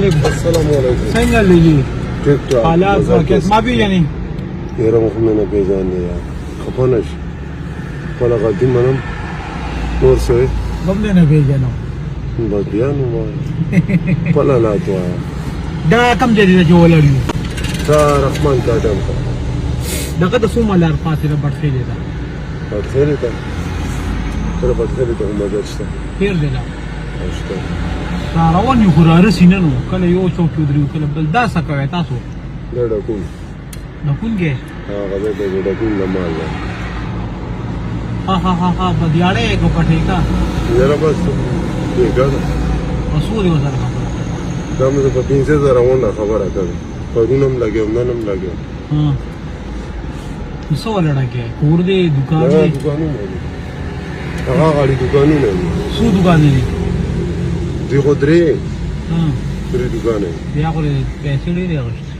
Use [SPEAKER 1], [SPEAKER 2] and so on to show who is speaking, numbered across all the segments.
[SPEAKER 1] علیکم.
[SPEAKER 2] السلام علیکم.
[SPEAKER 1] څنګه لګي
[SPEAKER 2] ټیک ټاک
[SPEAKER 1] حالات واقعیت ما پیژنې
[SPEAKER 2] یاره مخ مې نه پیژاندې یار خفه نه شي خپله غلطي منم نور څه وې
[SPEAKER 1] هم دې نه پیژنم
[SPEAKER 2] بس بیا نو وایه خپله حالات وایه
[SPEAKER 1] دا کوم ځای دی چې ولاړ یو
[SPEAKER 2] دا رحمان کاټم ته
[SPEAKER 1] دغه د څومره لار فاصله بټخېلې ده
[SPEAKER 2] بټخېلې ته تر بټخېلې ته خو مزه شته
[SPEAKER 1] تېر دی لا
[SPEAKER 2] شته
[SPEAKER 1] را روان یو خو رارسي نه نو کله یو چوک کې ودرېږو کله بل دا څه کوئ تاسو
[SPEAKER 2] دا ډکون
[SPEAKER 1] ډکون کې
[SPEAKER 2] هغه ځای ته چې ډکون د مال دی
[SPEAKER 1] ها بدیاړی یې کو پټې کا
[SPEAKER 2] یاره بس بېګا ده
[SPEAKER 1] څو دی ورسره خبره
[SPEAKER 2] دا مې په 500,000 غونډه خبره کړې پرون هم لګېم نن هم لګېم
[SPEAKER 1] څه ولړه کې کور دی دکان دی
[SPEAKER 2] دوکانونه دي هغه غاړي دوکانونه دي
[SPEAKER 1] څو دوکانونه دي
[SPEAKER 2] دوی خو درې دوکانې
[SPEAKER 1] بیا خو پیسې ډېرې اخېستې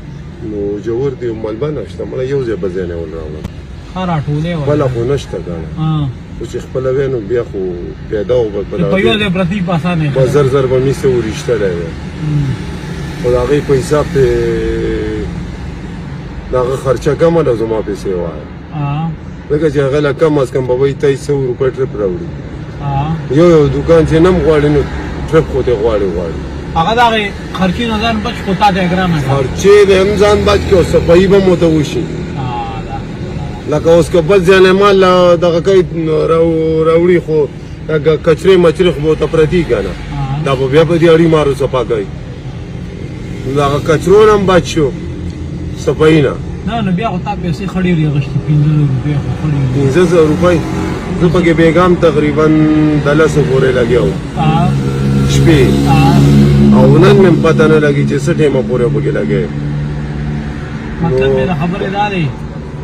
[SPEAKER 2] نو جوور دی مالبه نشته مړه یو ځای به ځای نه ولراوړم
[SPEAKER 1] ښه راټولې وه
[SPEAKER 2] بله خو نشته ګڼه خو چې خپله وی نو بیا خو پیدا و به
[SPEAKER 1] په یو ځای پرتې په اسانه
[SPEAKER 2] به زر به مې څه ورېشتلی دی خو د هغې په حساب پې د هغه خرچه کمه ده زما پیسې وایه ځکه چې هغه له کم از کم به وایي 200 روپۍ ټرپ راوړي یو دوکان چې نه م غواړي نو ټرپ خو دې غواړي
[SPEAKER 1] هغه د هغې خرچې نه ځان بچ خو تا ته ګرانه ده
[SPEAKER 2] خرچې د هم ځان بچ کړي او صفایي به مو ته وشي لکه اوس که بل ځای نه مال دغه کوي راوړي خو کچرې مچرې خو به ورته پرتي که نه دا به بیا په دې اړي مارو صفا کوي نو د هغه کچرو نه هم بچ شو صفایي نه
[SPEAKER 1] نه بیا خو تا پیسې ښه ډېرې اخېستې 15,000 روپۍ خو ښه ډېرې
[SPEAKER 2] 15,000 روپۍ زه پکې بېګام تقریبا د 10 پورې لګیا وم شپې او نن مې پته نه لګي چې څه ټیمه پورې پکې لګیا
[SPEAKER 1] مطلب مې خبرې دا دی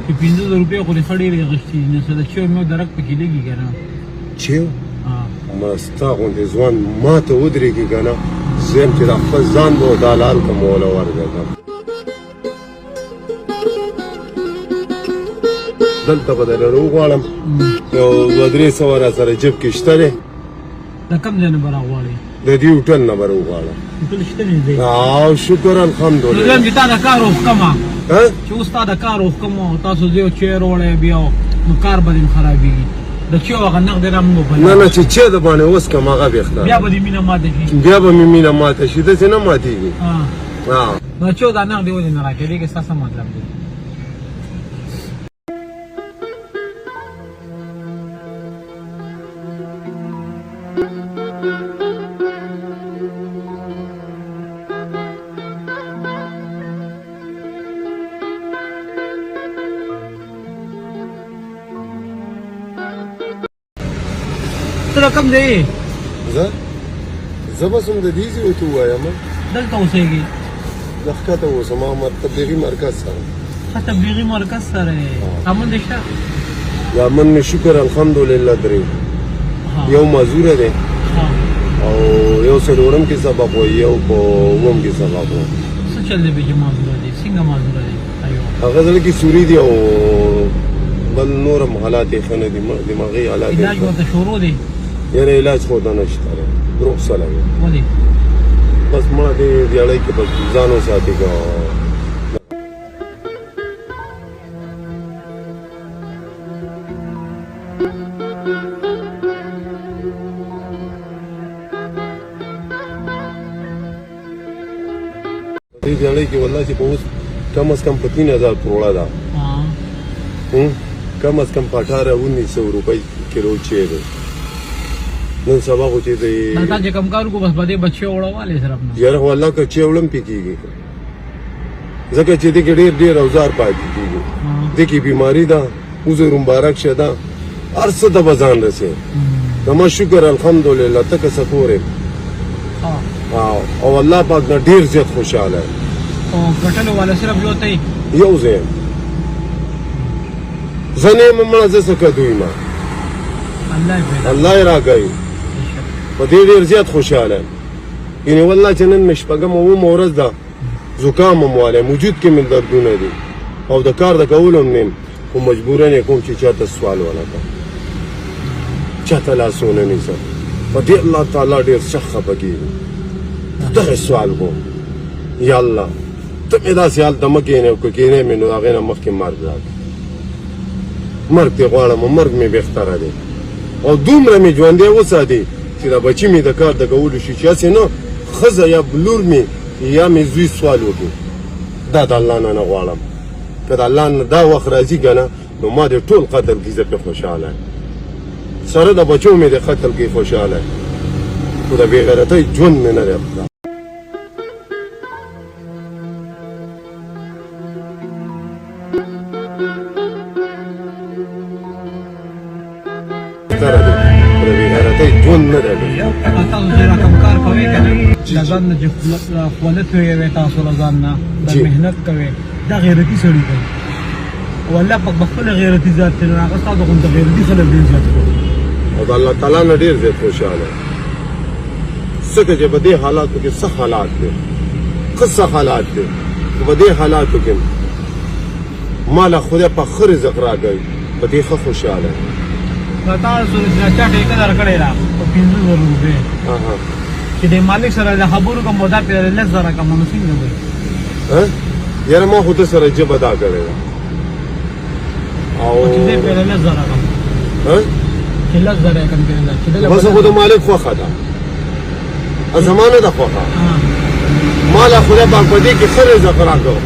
[SPEAKER 1] چې 15,000 روپۍ خو دې ښه ډېرې اخېستې نو څه د چیو میو درک پکې لګي که نه
[SPEAKER 2] چیو ستا غوندې ځوان ما ته ودرېږي که نه زه یم چې دا خپل ځان به دا لال کړم وله ورګرځم دلته به درله وغواړم یو 200-300 را سره جب کې شته دی
[SPEAKER 1] د کوم ځای نه به راغواړې
[SPEAKER 2] د دې هوټل نه به راوغواړم
[SPEAKER 1] هوټل شته نه دی
[SPEAKER 2] او شکر الحمدلله
[SPEAKER 1] نو چې تا د کار وښکمه چې اوس تا د کار وښکمه او تاسو زه یو چیر وړی بیا نو کار به دې خرابېږي د چیو هغه نغد را مونږ
[SPEAKER 2] نه چې چی د باندې وڅکم هغه بېخته
[SPEAKER 1] بیا به دې مینه ماته شي
[SPEAKER 2] بیا به مې مینه ماته شي داسې نه ماتېږي
[SPEAKER 1] نو چیو دا نغد ولې نه راکوې دې کې ستا څه مطلب دی ته کوم دی
[SPEAKER 2] زه بس هم د دې ځای ورته ووایم
[SPEAKER 1] دلته اوسېږي
[SPEAKER 2] د ښکته اوسم هغه تبلیغي مرکز سره
[SPEAKER 1] ښه تبلیغي مرکز سره یې امن دې شته
[SPEAKER 2] امن مې شکر الحمدلله درې یو مزوره دی او یو څلورم کې سبق وایي یو په اووم کې سبق وایي
[SPEAKER 1] څه چل دی چې مزوره دی څنګه مزوره دی
[SPEAKER 2] هغه زړه کې سوري دی او بل نور هم حالات یې ښه نه دي دماغي حالات
[SPEAKER 1] علاج ورته شروع دی
[SPEAKER 2] یاره علاج خو ته نشته دی دروغ څه لګي
[SPEAKER 1] ولې
[SPEAKER 2] بس مړه دې دیاړی کې بس ځان وساتي که دې دیاړی کې والله چې په اوس کم از کم په 3,000 کروڑه ده کم از کم په 18-19 روپۍ کیلو چی دی نن سبا خو چې دی
[SPEAKER 1] تا چې کم کار وکړو بس به دې بچې وړوالې سره اپنا
[SPEAKER 2] یاره خو الله که چی وړم پې کېږي ځکه چې دې کې ډېر اوزار پاتې کېږي دې کې بیماري ده عذر مبارک شه ده هر څه ته به ځان رسې زما شکر الحمدلله ته که سفور یم او الله پاک نه ډېر زیات خوشحاله یم
[SPEAKER 1] او ګټلو والا صرف یو ته
[SPEAKER 2] یو ځای یم زه نه یم مړه زه څه کدو یم الله یې راکوي په دې ډېر زیات خوشحاله یم یعنې والله چې نن مې شپږمه اوومه ورځ ده زکام هم والی وجود کې مې دردونه دي او د کار د کولو هم نه یم خو مجبوره یې کوم چې چاته سوال ونه کړم چاته لاس ونه نیسم په دې الله تعالی ډېر سخت خفه کېږي دغه سوال کوم یا الله ته مې داسې حال ته مه کښېنې او که کښېنې مې نو د هغې نه مخکې مرګ راکړه مرګ دې غواړم مرګ مې بهتره دی او دومره مې ژوندی وساتې چې دا بچي مې د کار د کولو شي چې هسې نه ښځه یا لور مې یا مې زوی سوال وکړي دا د الله نه نه غواړم که د الله نه دا وخت راځي که نه نو ما دې ټول قتل کړي زه پرې خوشحاله یم سره د بچو مې دې قتل کړي خوشحاله یم خو د بېغیرتۍ ژوند مې نه دی ژوند نه دی
[SPEAKER 1] تاسو چې راکم کار کوئ که نه د ځان نه چې خولت ویوئ تاسو له ځان نه د محنت کوئ دا غیرتي سړي کوي او الله پاک به خپله غیرتي ذات دی نو هغه ستاسو غوندې غیرتي خلک ډېر زیات کوي
[SPEAKER 2] او د الله تعالی نه ډېر زیات خوشحاله یم ځکه چې په دې حالاتو کې څه حالات دی ښه حالات دی خو په دې حالاتو کې ما له خدای پاک ښه رزق راکوي په دې ښه خوشحاله یم
[SPEAKER 1] تاسو چې چا ټیکه درکړې ده په 15,000 روپۍ چې د مالک سره د خبرو کوم دا پرې 10,000 کوم نو څنګه وي
[SPEAKER 2] یاره ما خو ده سره ژبه دا کړې ده او
[SPEAKER 1] چې دې پرې 10,000 کوم چې 10,000 کوم پرې چې
[SPEAKER 2] بس خو د مالک خوښه ده زمانه ده خوښه ما له خدای پاک په دې کې ښه رزق راکړو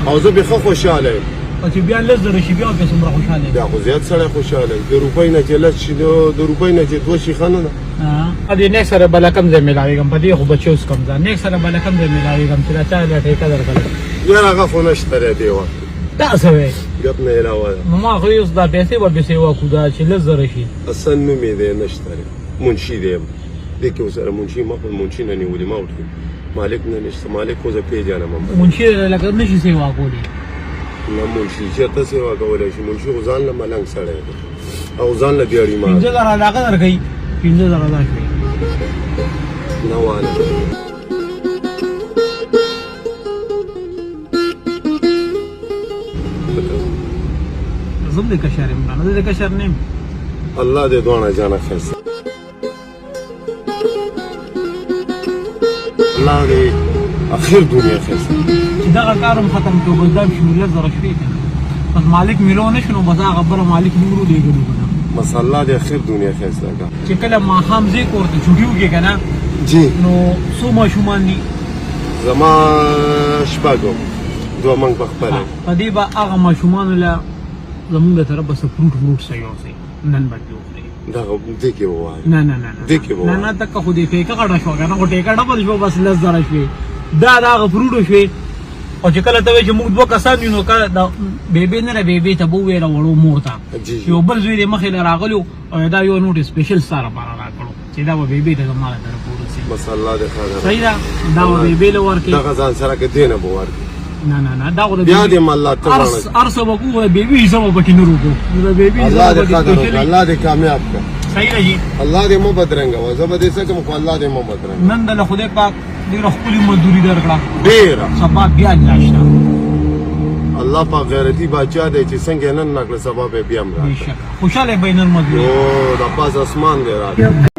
[SPEAKER 2] او زه بې ښه خوشحاله یم
[SPEAKER 1] او چې بیا 10,000 شي بیا به څومره خوشحاله
[SPEAKER 2] بیا خو زیات سړی خوشحاله وي د روپۍ نه چې لس شي د روپۍ نه چې 2 شي ښه نه ده
[SPEAKER 1] دې نیک سره بله کم ځای میلاوېږم په دې خو بچي اوس کم ده نیک سره بله کم ځای میلاوېږم چې دا چا له ټیکه درکړې
[SPEAKER 2] یاره هغه خو نشته دی دې وخت
[SPEAKER 1] دا څه وی
[SPEAKER 2] ګپ نه علاوه ده
[SPEAKER 1] نو ما خو اوس دا پیسې به پسې واکو دا چې 10,000 شي
[SPEAKER 2] اصل نوم یې دی نشته دی منشي دی دې کې ورسره منشي ما خو منشي نه نیولې ما ورته مالک نه نشته مالک خو زه پېژنم
[SPEAKER 1] منشي لکه نشي سیوا کولی
[SPEAKER 2] نه منشي چېرته سیوا کولی شي منشي خو ځان له ملنګ سړی دی او ځان له دیاړي ما
[SPEAKER 1] 15,000 علاقه درکوي 15,000 دا شوي
[SPEAKER 2] نه واله
[SPEAKER 1] زم د کشر یم نه د کشر نیم
[SPEAKER 2] الله دې دواړه جانه ښایسته الله دې اخر دنیا ښایسته
[SPEAKER 1] چې دغه کار هم ختم کړو بس دا هم شي 10,000 شوي که نه بس مالک میلو نه شو نو بس هغه بله مالک نورو لېږلو که نه
[SPEAKER 2] بس الله دې اخر دنیا ښایسته کړه
[SPEAKER 1] چې کله ماښام ځې کور ته چوټي وکړې که نه
[SPEAKER 2] جی
[SPEAKER 1] نو څو ماشومان دي
[SPEAKER 2] زما شپږ دوه موږ په خپله
[SPEAKER 1] په دې به هغه ماشومانو له زمونږ د طرف به څه فروټ صحیح اوسئ نن به دې وخورئ
[SPEAKER 2] دغه دې کې ووایه
[SPEAKER 1] نه نه نه
[SPEAKER 2] دې کې ووایه
[SPEAKER 1] نه دکه خو دې ټیکه غټه شوه که نه خو ټیکه ډبل شوه بس 10,000 شوې دا د هغه فروټو شوې او چې کله ته وایې چې موږ 2 کسان یو نو کله د بیبي نه بیبي ته به وویله وړو مور ته یو بل زوی دې مخې له راغلو او دا یو نوټ سپیشل ستا لپاره راکړو چې دا به بیبي ته زما له طرفه ورسېږي
[SPEAKER 2] بس الله دې ښه
[SPEAKER 1] صحیح ده دا به بیبي له ورکړي
[SPEAKER 2] دغه ځان سره که دې نه به ورکړي
[SPEAKER 1] نه نه نه دا خو
[SPEAKER 2] بیا دې م الله ته
[SPEAKER 1] هر څه به کوو د بیبي حساب به پکې نه روکو د بیبي
[SPEAKER 2] الله دې قدر وکړه الله دې کامیاب کړه
[SPEAKER 1] صحیح ده جي
[SPEAKER 2] الله دې مه بدرنګوه زه به دې څه کوم خو الله دې مه بدرنګوه
[SPEAKER 1] نن د خدای پاک ډېره ښکلې مزدوري درکړه
[SPEAKER 2] ډېره
[SPEAKER 1] سبا بیا الله شته
[SPEAKER 2] الله پاک غیرتي باچا دی چې څنګه نن راکړه سبا به بیا هم راکړه
[SPEAKER 1] بېشکه خوشحاله به نن مزدوري
[SPEAKER 2] او د پاس اسمان دی راکړه